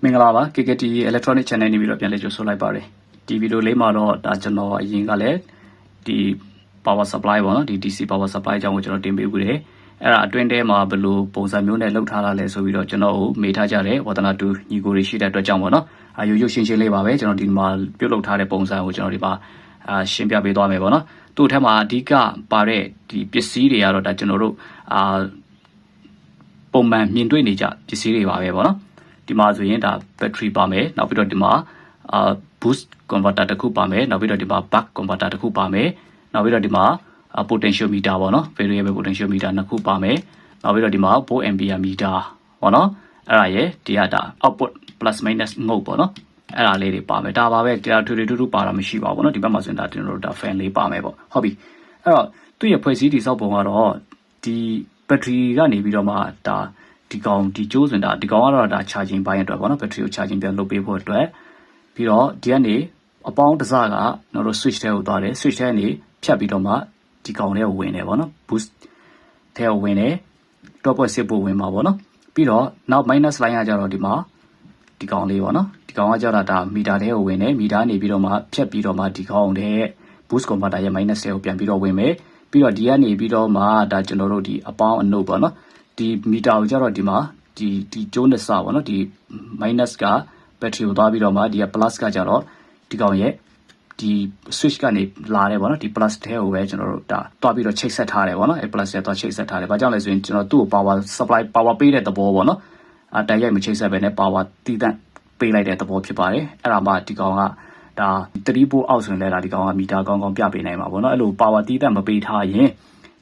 မင်္ဂလာပါ KKT Electronic Channel နေပြီးတော့ပြန်လည်ကြိုဆိုလိုက်ပါတယ်ဒီဗီဒီယိုလေးမှာတော့ဒါကျွန်တော်အရင်ကလည်းဒီ power supply ပေါ့နော်ဒီ DC power supply အကြောင်းကိုကျွန်တော်တင်ပေးပြီးတယ်အဲ့ဒါအတွင်းထဲမှာဘယ်လိုပုံစံမျိုးနဲ့လောက်ထားတာလဲဆိုပြီးတော့ကျွန်တော်ကိုမေးထားကြတယ်ဝါသနာတူညီကိုတွေရှိတဲ့အတွက်ကြောင့်ပေါ့နော်ရိုးရိုးရှင်းရှင်းလေးပါပဲကျွန်တော်ဒီမှာပြုတ်လောက်ထားတဲ့ပုံစံကိုကျွန်တော်ဒီမှာရှင်းပြပေးသွားမယ်ပေါ့နော်သူ့ထက်မှာအဓိကပါတဲ့ဒီပစ္စည်းတွေကတော့ဒါကျွန်တော်တို့ပုံမှန်မြင်တွေ့နေကြပစ္စည်းတွေပါပဲပေါ့နော်ဒီမှာဆိုရင်ဒါ battery ပါမယ်နောက်ပြီးတော့ဒီမှာ boost converter တစ်ခုပါမယ်နောက်ပြီးတော့ဒီမှာ buck converter တစ်ခုပါမယ်နောက်ပြီးတော့ဒီမှာ potential meter ပေါ့နော် variable potential meter နှစ်ခုပါမယ်နောက်ပြီးတော့ဒီမှာ volt ampere meter ပေါ့နော်အဲ့ဒါရဲ့ဒီကဒါ output plus minus ငုတ်ပေါ့နော်အဲ့ဒါလေးတွေပါမယ်ဒါပါပဲဒါထူထူပါတာမရှိပါဘူးเนาะဒီဘက်မှာဆိုရင်ဒါကျွန်တော်တို့ဒါ fan လေးပါမယ်ပေါ့ဟုတ်ပြီအဲ့တော့သူ့ရဲ့ဖွဲ့စည်းတည်ဆောက်ပုံကတော့ဒီ battery ကနေပြီးတော့မှဒါဒီကောင်ဒီကျိုးစင်ဒါဒီကောင်ကတော့ဒါ charging ပိုင်းအတွက်ပေါ့နော် battery ကို charging ပြန်လုပ်ပေးဖို့အတွက်ပြီးတော့ဒီကနေအပေါင်းတစ်စကကျွန်တော်တို့ switch ထဲကိုသွားတယ် switch ထဲကနေဖြတ်ပြီးတော့မှဒီကောင်ထဲကိုဝင်တယ်ပေါ့နော် boost ထဲကိုဝင်တယ် 12.6 ဖို့ဝင်မှာပေါ့နော်ပြီးတော့နောက် minus line ကကြတော့ဒီမှာဒီကောင်လေးပေါ့နော်ဒီကောင်ကကြတော့ဒါမီတာထဲကိုဝင်တယ်မီတာနေပြီးတော့မှဖြတ်ပြီးတော့မှဒီကောင်ထဲ boost converter ရဲ့ minus ထဲကိုပြန်ပြီးတော့ဝင်မယ်ပြီးတော့ဒီကနေပြီးတော့မှဒါကျွန်တော်တို့ဒီအပေါင်းအနုပ်ပေါ့နော်ဒီမီတာကိုကြတော့ဒီမှာဒီကျိုးနဲ့စပေါ့နော်ဒီ minus က battery ကိုသွားပြီးတော့မှဒီက plus ကကြတော့ဒီကောင်ရဲ့ဒီ switch ကနေလာတယ်ပေါ့နော်ဒီ plus ထဲကိုပဲကျွန်တော်တို့ဒါသွားပြီးတော့ချိတ်ဆက်ထားတယ်ပေါ့နော်အဲ plus ထဲသွားချိတ်ဆက်ထားတယ်ဘာကြောင့်လဲဆိုရင်ကျွန်တော်သူ့ကို power supply power ပေးတဲ့သဘောပေါ့နော်တိုက်ရိုက်မချိတ်ဆက်ပဲနဲ့ power တည်တံ့ပေးလိုက်တဲ့သဘောဖြစ်ပါတယ်အဲ့ဒါမှဒီကောင်ကဒါ3 volt အောက်ဆိုရင်လည်းဒါဒီကောင်ကမီတာကောင်းကောင်းပြပေးနိုင်မှာပေါ့နော်အဲ့လို power တည်တံ့မပေးထားရင်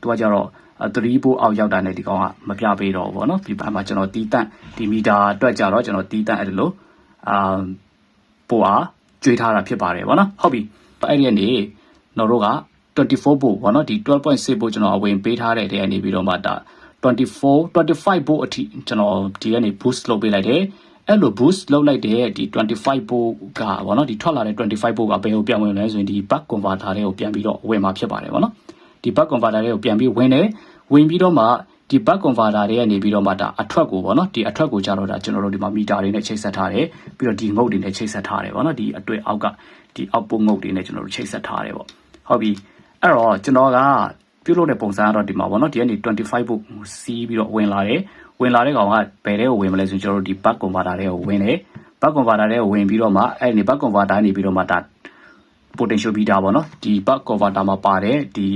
သူကကြတော့3 volt အောက်ရောက်တာနဲ့ဒီကောင်ကမပြပေးတော့ဘူးပေါ့နော်ဒီဘက်မှာကျွန်တော်တည်တံ့ဒီမီတာအတွက်ကြတော့ကျွန်တော်တည်တံ့အဲ့လိုပို့အားကျွေးထားတာဖြစ်ပါတယ်ပေါ့နော်ဟုတ်ပြီအဲ့ဒီကနေကျွန်တော်တို့က24 volt ပေါ့နော်ဒီ 12.6 volt ကျွန်တော်အဝင်ပေးထားတဲ့တဲ့အနေပြီးတော့မှဒါ25 volt အထိကျွန်တော်ဒီကနေ boost လုပ်ပေးလိုက်တယ်အဲ့လို boost လုပ်လိုက်တဲ့ဒီ25 volt ကပေါ့နော်ဒီထွက်လာတဲ့25 volt ကဘယ်ကိုပြန်ဝင်လဲဆိုရင်ဒီ buck converter တွေကိုပြန်ပြီးတော့ဝင်မှာဖြစ်ပါတယ်ပေါ့နော်ဒီ buck converter တွေကိုပြန်ပြီးဝင်တယ်ဝင်ပြီးတော့မှဒီ buck converter တွေကနေပြီးတော့မှဒါအထွက်ကိုပေါ့နော်ဒီအထွက်ကိုကြတော့ဒါကျွန်တော်တို့ဒီမှာမီတာတွေနဲ့ချိတ်ဆက်ထားတယ်ပြီးတော့ဒီငုတ်တွေနဲ့ချိတ်ဆက်ထားတယ်ပေါ့နော်ဒီအတွေ့အောက်ကဒီ output ငုတ်တွေနဲ့ကျွန်တော်တို့ချိတ်ဆက်ထားတယ်ပေါ့ဟုတ်ပြီအဲ့တော့ကျွန်တော်ကပြုလုပ်တဲ့ပုံစံကတော့ဒီမှာပေါ့နော်ဒီကနေ25 volt စီးပြီးတော့ဝင်လာတဲ့ကောင်ကဘယ်တဲ့ကိုဝင်မလဲဆိုရင်ကျွန်တော်တို့ဒီ buck converter တွေကိုဝင်တယ် buck converter တွေကိုဝင်ပြီးတော့မှအဲ့ဒီ buck converter နေပြီးတော့မှဒါ potential meter ပေါ့နော်ဒီ buck converter မှာပါတယ်ဒီ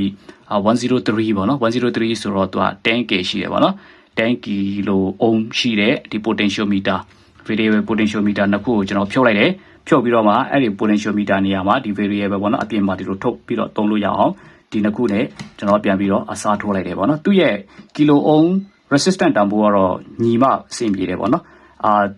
103ပေါ့နော်103ဆိုတော့သူက 10k ရှိတယ်ပေါ့နော်10 kilo ohm ရှိတဲ့ဒီ potential meter variable potential meter နှစ်ခုကိုကျွန်တော်ဖြုတ်လိုက်တယ်ဖြုတ်ပြီးတော့မှအဲ့ဒီ potential meter နေရာမှာဒီ variable ပေါ့နော်အပြင်မှာဒီလိုထုတ်ပြီးတော့သုံးလို့ရအောင်ဒီနှစ်ခုနဲ့ကျွန်တော်ပြန်ပြီးတော့အစားထိုးလိုက်တယ်ပေါ့နော်သူ့ရဲ့ kilo ohm resistant တန်ဖိုးကတော့ညီမအဆင်ပြေတယ်ပေါ့နော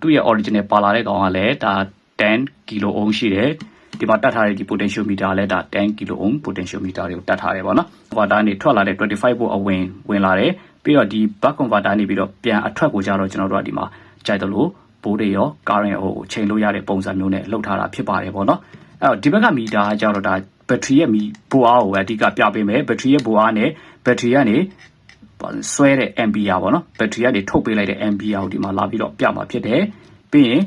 ်သူ့ရဲ့ original ပါလာတဲ့ကောင်ကလည်းဒါ10 kilo ohm ရှိတယ်ဒီမှာတတ်ထားတဲ့ဒီ potential meter လည်းဒါ10 kilo ohm potential meter တွေကိုတတ်ထားတယ်ပေါ့နော် converter နေထွက်လာတဲ့25 volt အဝင်လာတယ်ပြီးတော့ဒီ buck converter နေပြီးတော့ပြန်အထွက်ကိုကြတော့ကျွန်တော်တို့ကဒီမှာကြိုက်တယ်လို့ဘိုးတွေရော current ကိုချိန်လို့ရတဲ့ပုံစံမျိုးနဲ့လှုပ်ထားတာဖြစ်ပါတယ်ပေါ့နော်အဲ့တော့ဒီဘက်က meter ကကြတော့ဒါ battery ရဲ့ဘိုးအားကိုအဓိကပြပေးမယ် battery ရဲ့ဘိုးအားနဲ့ battery ကနေဆွဲတဲ့ ampere ပေါ့နော် battery ကနေထုတ်ပေးလိုက်တဲ့ ampere ကိုဒီမှာလာပြီးတော့ပြမှာဖြစ်တယ်ပြီးရင်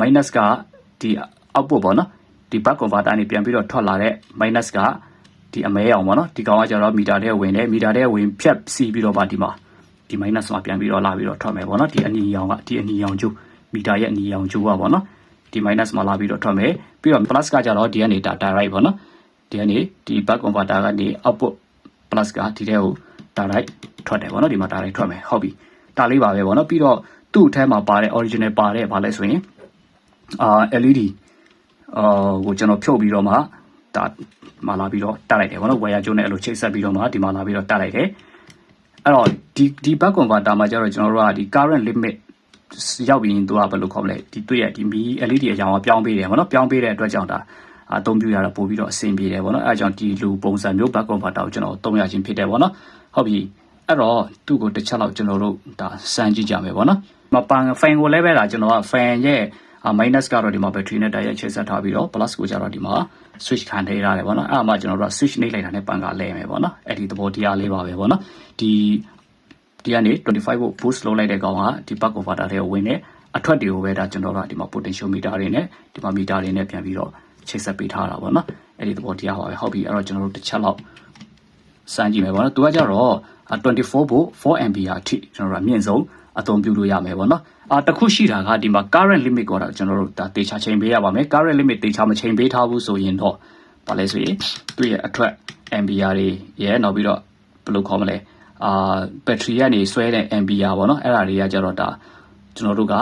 minus ကဒီ output ပေါ့နော်ဒီ buck converter နေပြန်ပြီးတော့ထွက်လာတဲ့ minus ကဒီအမဲအောင်ပေါ့နော်ဒီကောင်ကကျတော့ meter ထဲဝင်တယ် meter ထဲဝင်ဖြတ်စီးပြီးတော့မှဒီမှာဒီ minus မှာပြန်ပြီးတော့လာပြီးတော့ထွက်မယ်ပေါ့နော်ဒီအနီရောင်ကဒီအနီရောင်ကျိုး meter ရဲ့အနီရောင်ကျိုးကပေါ့နော်ဒီ minus မှာလာပြီးတော့ထွက်မယ်ပြီးတော့ plus ကကျတော့ဒီကနေဒါ direct ပေါ့နော်ဒီကနေဒီ buck converter ကနေ output plus ကဒီထဲကို direct ထွက်တယ်ပေါ့နော်ဒီမှာ direct ထွက်မယ်ဟုတ်ပြီဒါလေးပါပဲပေါ့နော်ပြီးတော့သူ့အထက်မှာပါတဲ့ original ပါတဲ့ဘာလဲဆိုရင်LED ကိုကျွန်တော်ဖြုတ်ပြီးတော့မှဒါမှာလာပြီးတော့တက်လိုက်တယ်ဗောနော်ဝယ်ရကျိုးနဲ့အဲ့လိုချိတ်ဆက်ပြီးတော့မှဒီမှာလာပြီးတော့တက်လိုက်တယ်အဲ့တော့ဒီ buck converter မှာကျတော့ကျွန်တော်တို့ကဒီ current limit ရောက်ပြီးရင်သူကဘယ်လိုခေါ်မလဲဒီတွေ့ရဒီမီ LED အကြောင်းကပြောင်းပေးတယ်ဗောနော်ပြောင်းပေးတဲ့အတွက်ကြောင့်ဒါအသုံးပြုရတာပို့ပြီးတော့အဆင်ပြေတယ်ဗောနော်အဲ့ဒါကြောင့်ဒီလိုပုံစံမျိုး buck converter ကိုကျွန်တော်သုံးရခြင်းဖြစ်တယ်ဗောနော်ဟုတ်ပြီအဲ့တော့သူ့ကိုတစ်ချက်လောက်ကျွန်တော်တို့ဒါစမ်းကြည့်ကြမယ်ဗောနော်မပန် fan ကိုလည်းပဲဒါကျွန်တော်က fan ရဲ့ minus ကတော့ဒီမှာ battery နဲ့တိုက်ရိုက်ချိတ်ဆက်ထားပြီးတော့ plus ကိုကြတော့ဒီမှာ switch ခံထည့်ရတယ်ဗောနော်အဲ့အမှကျွန်တော်တို့က switch နှိပ်လိုက်တာနဲ့ပန်ကလဲမယ်ဗောနော်အဲ့ဒီသဘောတရားလေးပါပဲဗောနော်ဒီကနေ25 volt boost လုပ်လိုက်တဲ့ကောင်ကဒီ buck converter တွေကိုဝင်တယ် အထွက်တွေကိုပဲဒါကျွန်တော်ကဒီမှာ potential meter တွေနဲ့ဒီမှာ meter တွေနဲ့ပြန်ပြီးတော့ချိတ်ဆက်ပေးထားတာပေါ့နော်အဲ့ဒီသဘောတရားပါပဲဟုတ်ပြီအဲ့တော့ကျွန်တော်တို့တစ်ချက်လောက်စမ်းကြည့်မယ်ပေါ့နော်သူကကြတော့24 volt 4 ampere အထိကျွန်တော်တို့အမြင့်ဆုံးအသုံးပြုလို့ရမယ်ပေါ့နော်တခုရှိတာကဒီမှာ current limit ကိုတော့ကျွန်တော်တို့ဒါတေချာချိန်ပေးရပါမယ် current limit တေချာမချိန်ပေးထားဘူးဆိုရင်တော့ဘာလဲဆိုရင်သူ့ရဲ့အထွက် ampere တွေရဲ့နောက်ပြီးတော့ဘယ်လိုခေါ်မလဲbattery ကနေဆွဲတဲ့ ampere ပေါ့နော်အဲ့ဒါတွေကကြတော့ဒါကျွန်တော်တို့က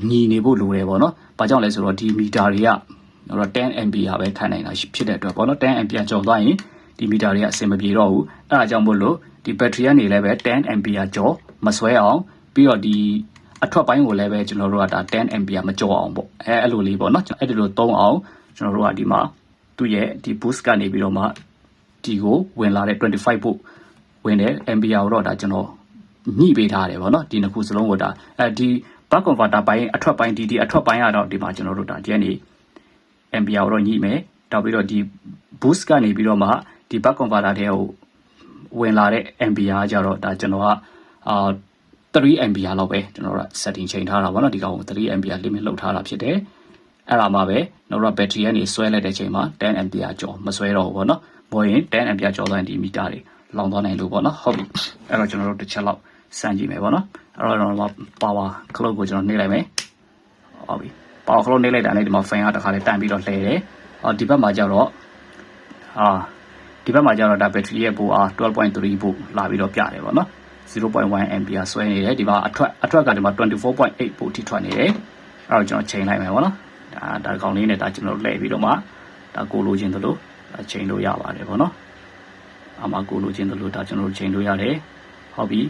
ညီနေဖို့လိုတယ်ပေါ့နော်ဘာကြောင့်လဲဆိုတော့ဒီ meter တွေကတော့10 ampere ပဲခံနိုင်တာဖြစ်တဲ့အတွက်ပေါ့နော်10 ampere ကျော်သွားရင်ဒီမီတာတွေကအဆင်မပြေတော့ဘူးအဲ့ဒါကြောင့်မို့လို့ဒီ battery ကနေလည်းပဲ10 ampere ကျော်မဆွဲအောင်ပြီးတော့ဒီအထွက်ပိုင်းကိုလည်းပဲကျွန်တော်တို့ကဒါ10 ampere မကျော်အောင်ပေါ့အဲ့လိုလေးပေါ့နော်အဲ့ဒီလိုသုံးအောင်ကျွန်တော်တို့ကဒီမှာသူ့ရဲ့ဒီ boost ကနေပြီးတော့မှဒီကိုဝင်လာတဲ့25 volt ဝင်တဲ့ ampere ကိုတော့ဒါကျွန်တော်ညှိပေးထားတယ်ပေါ့နော်ဒီနှစ်ခုစလုံးကိုဒါဒီ buck converter ပိုင်းအထွက်ပိုင်းဒီအထွက်ပိုင်းကတော့ဒီမှာကျွန်တော်တို့ဒါဒီကနေ ampere ကိုတော့ညှိမယ်နောက်ပြီးတော့ဒီ boost ကနေပြီးတော့မှဒီ buck converter ထဲကိုဝင်လာတဲ့ ampere ကြတော့ဒါကျွန်တော်က3 ampere လောက်ပဲကျွန်တော်တို့ setting ချိန်ထားတာပေါ့နော်ဒီကောင်ကို3 ampere limit လောက်ထားတာဖြစ်တယ်အဲ့ဒါမှပဲကျွန်တော်တို့ battery ကနေဆွဲလိုက်တဲ့ချိန်မှာ10 ampere ကျော်မဆွဲတော့ဘူးပေါ့နော်ဘောရင်10 ampere ကျော်သွားရင်ဒီမီတာတွေလောင်သွားနိုင်လို့ပေါ့နော်ဟုတ်ပြီအဲ့တော့ကျွန်တော်တို့တစ်ချက်လောက်စမ်းကြည့်မယ်ပေါ့နော်အဲ့တော့ power clock ကိုကျွန်တော်နှိပ်လိုက်မယ်ဟုတ်ပြီ power clock နှိပ်လိုက်တာနဲ့ဒီမှာ fan ကတစ်ခါလေးတန်ပြီးတော့လှည့်တယ်ဒီဘက်မှာကျတော့ဒီဘက်မှာကျတော့ဒါ battery ရဲ့ပိုအား 12.3 volt လာပြီးတော့ပြတယ်ပေါ့နော် 0.1 ampere ဆွဲနေတယ်ဒီမှာအထွက်ကဒီမှာ 24.8 volt ထိထွက်နေတယ်အဲ့တော့ကျွန်တော်ချိန်လိုက်မယ်ပေါ့နော်ဒါကောင်လေးနဲ့ဒါကျွန်တော်လှည့်ပြီးတော့မှဒါကိုလိုချင်သလိုချိန်လို့ရပါတယ်ပေါ့နော်အမှကိုလိုချင်သလိုဒါကျွန်တော်ချိန်လို့ရတယ်ဟုတ်ပြီ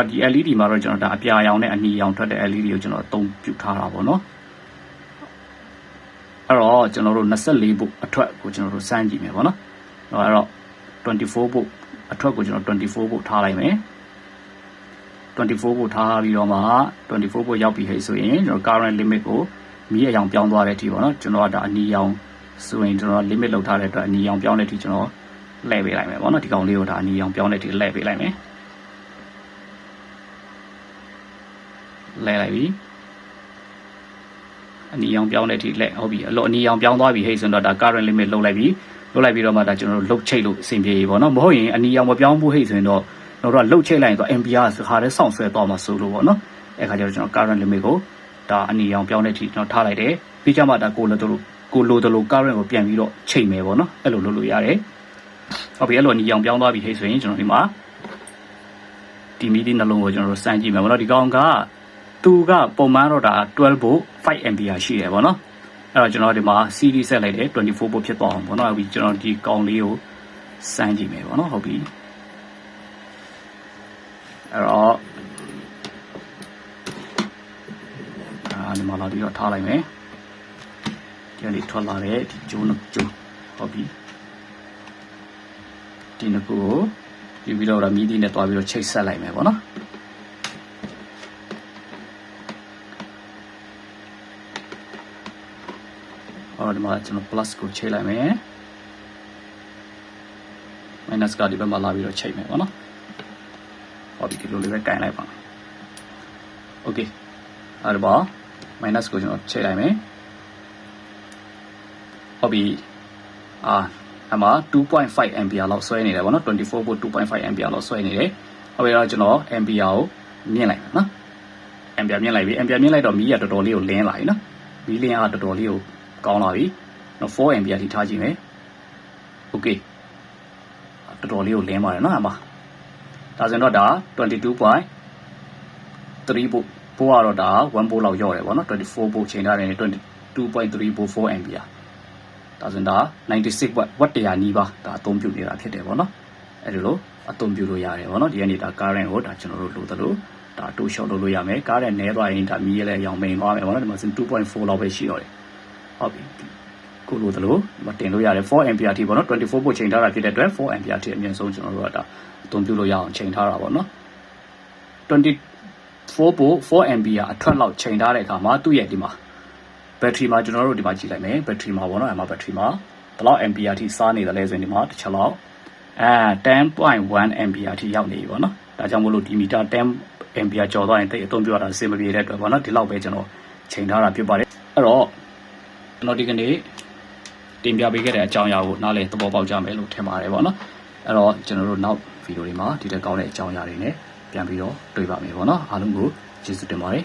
ဒီ LED မှာတော့ကျွန်တော်ဒါအပြာရောင်နဲ့အနီရောင်ထွက်တဲ့ LED ကိုကျွန်တော်အသုံးပြုထားတာပေါ့နော်အဲ့တော့ကျွန်တော်တို့24 volt အထွက်ကိုကျွန်တော်တို့စမ်းကြည့်မယ်ပေါ့နော်အဲ့တော့24 volt အထွက်ကိုကျွန်တော်24 volt ထားလိုက်မယ်24 volt ထားပြီးတော့မှ24 volt ရောက်ပြီဟဲ့ဆိုရင်ကျွန်တော် current limit ကိုမီးအရောင်ပြောင်းသွားတဲ့အထိပေါ့နော်ကျွန်တော်ကဒါအနီရောင်ဆိုရင်ကျွန်တော် limit လောက်ထားတဲ့အတွက်အနီရောင်ပြောင်းတဲ့အထိကျွန်တော်လှည့်ပေးလိုက်မယ်ပေါ့နော်ဒီကောင်လေးကိုဒါအနီရောင်ပြောင်းတဲ့အထိလှည့်ပေးလိုက်မယ်လဲလိုက်ပြီအနီရောင်ပြောင်းတဲ့အထိလက်ဟုတ်ပြီအလို့အနီရောင်ပြောင်းသွားပြီဟဲ့ဆိုတော့ဒါ current limit လုတ်လိုက်ပြီးတော့မှဒါကျွန်တော်တို့လုတ်ချိတ်လို့အဆင်ပြေပြီပေါ့နော်မဟုတ်ရင်အနီရောင်မပြောင်းဘူးဟဲ့ဆိုရင်တော့ကျွန်တော်တို့ကလုတ်ချိတ်လိုက်ရင်တော့ ampere စခါတည်းစောင့်ဆွဲသွားမှာဆိုလို့ပေါ့နော်အဲ့ခါကျတော့ကျွန်တော် current limit ကိုဒါအနီရောင်ပြောင်းတဲ့အထိကျွန်တော်ထားလိုက်တယ်ပြီးကြမှာဒါကိုလိုတလို့ current ကိုပြန်ပြီးတော့ချိတ်မယ်ပေါ့နော်အဲ့လိုလုပ်လို့ရတယ်ဟုတ်ပြီအဲ့လိုအနီရောင်ပြောင်းသွားပြီဟဲ့ဆိုရင်ကျွန်တော်ဒီမှာဒီမီဒီနှလုံးကိုကျွန်တော်တို့စမ်းကြည့်မယ်ပေါ့နော်ဒီကောင်ကသူကပုံမှန်တော့ဒါ12 volt 5 ampere ရှိတယ်ပေါ့နော်အဲ့တော့ကျွန်တော်ဒီမှာ series ဆက်လိုက်တယ်24 volt ဖြစ်သွားအောင်ပေါ့နော်အခုကျွန်တော်ဒီကောင်လေးကိုစမ်းကြည့်မယ်ပေါ့နော်ဟုတ်ပြီအဲ့တော့ဒီမှာလာပြီးတော့ထားလိုက်မယ်ဒီလေးထွက်လာတဲ့ဒီကျိုးနှစ်ကျိုးဟုတ်ပြီဒီနှစ်ခုကိုပြီးတော့မီဒီနဲ့တွားပြီးတော့ချိတ်ဆက်လိုက်မယ်ပေါ့နော်ဒီမှာကျွန်တော် plus ကိုချိန်လိုက်မယ် minus ကဒီဘက်မှာလာပြီးတော့ချိန်မယ်ပေါ့နော်ဟုတ်ပြီဒီလိုလေးပဲကင်လိုက်ပါမယ် okay အဲ့ဒါ minus ကိုကျွန်တော်ချိန်လိုက်မယ်ဟုတ်ပြီအမှ2.5 ampere လောက်ဆွဲနေတယ်ပေါ့နော်24 volt 2.5 ampere လောက်ဆွဲနေတယ်ဟုတ်ပြီတော့ကျွန်တော် ampere ကိုမြင့်လိုက်မယ်နော် ampere မြင့်လိုက်ပြီ ampere မြင့်လိုက်တော့မီးကတော်တော်လေးကိုလင်းလာပြီနော်မီးလင်းကတော်တော်လေးကိုကောင်းလာပြီ4 ampere ထိထားကြည့်မယ် okay တော်တော်လေးကိုလင်းပါတယ်နော်အမဒါဆိုရင်တော့ဒါ22.3 volt ပိုးကတော့ဒါ1 volt လောက်ရော့တယ်ပေါ့နော်24 volt ချိန်ထားတယ်22.3 volt 4 ampere ဒါဆိုရင်ဒါ96 watt 100နီးပါးဒါအသုံးပြုနေတာဖြစ်တယ်ပေါ့နော်အဲ့ဒီလိုအသုံးပြုလို့ရတယ်ပေါ့နော်ဒီကနေဒါ current ကိုဒါကျွန်တော်တို့လိုသလိုဒါတိုးရှော့လုပ်လို့ရမယ် current နည်းသွားရင်ဒါမီးရဲလည်းရောင်မိန်သွားမယ်ပေါ့နော်ဒီမှာ2.4 လောက်ပဲရှိတော့တယ်ဟုတ်ပြီကိုလိုသလိုတင်လို့ရတယ်4 ampere ထိပေါ့နော်24 volt ချိန်ထားတာဖြစ်တဲ့အတွက်4 ampere ထိအမြင့်ဆုံးကျွန်တော်တို့ကဒါအသုံးပြုလို့ရအောင်ချိန်ထားတာပေါ့နော်24 volt 4 ampere အထွက်လောက်ချိန်ထားတဲ့အခါမှာသူ့ရဲ့ဒီမှာ battery မှာကျွန်တော်တို့ဒီမှာကြည့်လိုက်မယ် battery မှာပေါ့နော်အဲ့မှာ battery မှာဘယ်လောက် ampere ထိစားနေတယ်လဲဆိုရင်ဒီမှာတစ်ချက်လောက်10.1 ampere ထိရောက်နေပြီပေါ့နော် ဒါကြောင့်မို့လို့ဒီမီတာ10 ampere ကျော်သွားရင်တိတ်အသုံးပြုရတာအဆင်မပြေတဲ့အတွက်ပေါ့နော်ဒီလောက်ပဲကျွန်တော်ချိန်ထားတာဖြစ်ပါတယ်အဲ့တော့ကျွန်တော်ဒီကနေ့တင်ပြပေးခဲ့တဲ့အကြောင်းအရာကိုနားလည်သဘောပေါက်ကြမယ်လို့ထင်ပါတယ်ပေါ့နော်အဲ့တော့ကျွန်တော်တို့နောက်ဗီဒီယိုတွေမှာဒီတက်ကောင်းတဲ့အကြောင်းအရာတွေနဲ့ပြန်ပြီးတော့တွေ့ပါမယ်ပေါ့နော်အားလုံးကိုကျေးဇူးတင်ပါတယ်